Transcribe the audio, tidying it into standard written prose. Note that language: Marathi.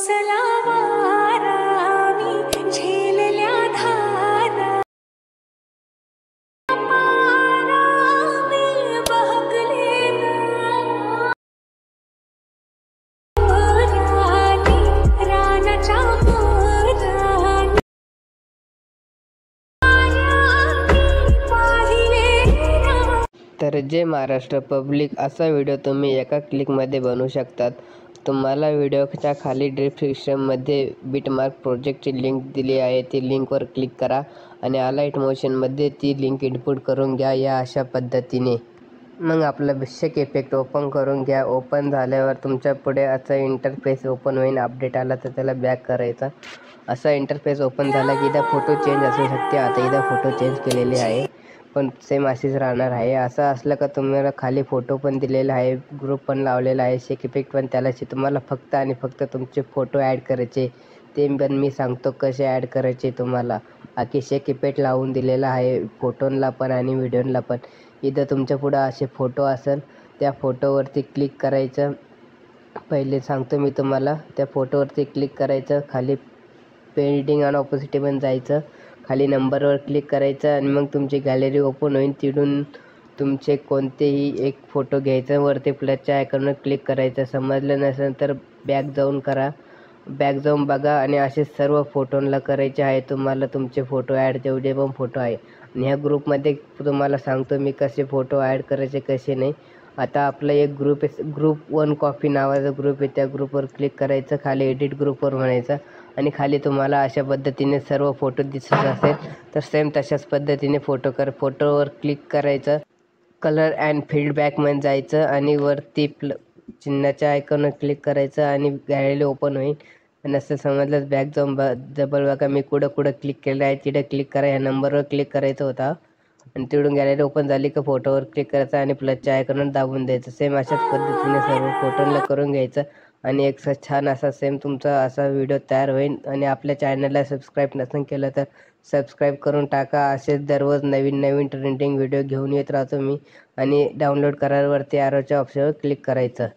कोसला वारा मी झेलल्या धारा पारा मी बहकले ना राणी रानाच्या मोरानी तर जय महाराष्ट्र पब्लिक असा व्हिडिओ तुम्ही एका क्लिकमध्ये बनवू शकतात। तुम्हाला व्हिडिओच्या खाली डिस्क्रिप्शनमध्ये बिटमार्क प्रोजेक्टची लिंक दिली आहे, ती लिंकवर क्लिक करा आणि अलाइट मोशनमध्ये ती लिंक इनपुट करून घ्या या अशा पद्धतीने। मग आपलं बेसिक इफेक्ट ओपन करून घ्या। ओपन झाल्यावर तुमच्या पुढे असा इंटरफेस ओपन होईल। अपडेट आला तर त्याला बॅक करायचा। असा इंटरफेस ओपन झाला की इथं फोटो चेंज असू शकते। आता इथं फोटो चेंज केलेले आहे पण सेम अशीच राहणार आहे। असं असलं का तुम्हाला खाली फोटो पण दिलेला आहे, ग्रुप पण लावलेला आहे, शेक इफेक्ट पण त्यालाच। तुम्हाला फक्त आणि फक्त तुमचे फोटो ॲड करायचे, ते पण मी सांगतो कसे ॲड करायचे तुम्हाला। बाकी शेक इफेक्ट लावून दिलेला आहे फोटोंला पण आणि व्हिडिओला पण। इथं तुमच्या पुढं असे फोटो असेल, त्या फोटोवरती क्लिक करायचं। पहिले सांगतो मी तुम्हाला, त्या फोटोवरती क्लिक करायचं, खाली पेंटिंग आणि ऑपोसिटी पण जायचं, खाली नंबरवर क्लिक करायचं आणि मग तुमची गॅलरी ओपन होईल। तिथून तुमचे कोणतेही एक फोटो घ्यायचं, वरती प्लसच्या आयकॉनवर क्लिक करायचं। समजलं नसेल तर बॅक जाऊन करा, बॅक जाऊन बघा आणि असे सर्व फोटोंना करायचे आहे तुम्हाला तुमचे फोटो ॲड, जेवढे पण फोटो आहे। आणि ह्या ग्रुपमध्ये तुम्हाला सांगतो मी कसे फोटो ॲड करायचे कसे नाही। आता आपला एक ग्रुप आहे, ग्रुप 1 कॉफी नावाचा ग्रुप आहे, त्या ग्रुपवर क्लिक करायचं, खाली एडिट ग्रुपवर म्हणायचं आणि खाली तुम्हाला अशा पद्धतीने सर्व फोटो दिसत असेल तर सेम तशाच पद्धतीने फोटोवर क्लिक करायचं, कलर अँड फीडबॅकमध्ये जायचं आणि वरती चिन्हाच्या आयकॉनवर क्लिक करायचं आणि गॅलरी ओपन होईल। आणि असं समजलं बॅक जाऊन डबल बघा मी कुठं क्लिक केलं आहे, तिथं क्लिक करा, ह्या नंबरवर क्लिक करायचं होता आणि तिकडून गॅलरी ओपन झाली का फोटोवर क्लिक करायचं आणि प्लसच्या आयकॉनवर दाबून द्यायचं। सेम अशाच पद्धतीने सर्व फोटोंना करून घ्यायचं आणि एक छान असा सेम तुमचा असा व्हिडिओ तयार होईल। आणि आपल्या चॅनलला सबस्क्राईब नसेल केलं तर सबस्क्राईब करून टाका। असेच दररोज नवीन ट्रेंडिंग व्हिडिओ घेऊन येत राहतो मी। आणि डाउनलोड करावरती ॲरोच्या ऑप्शनवर क्लिक करायचं।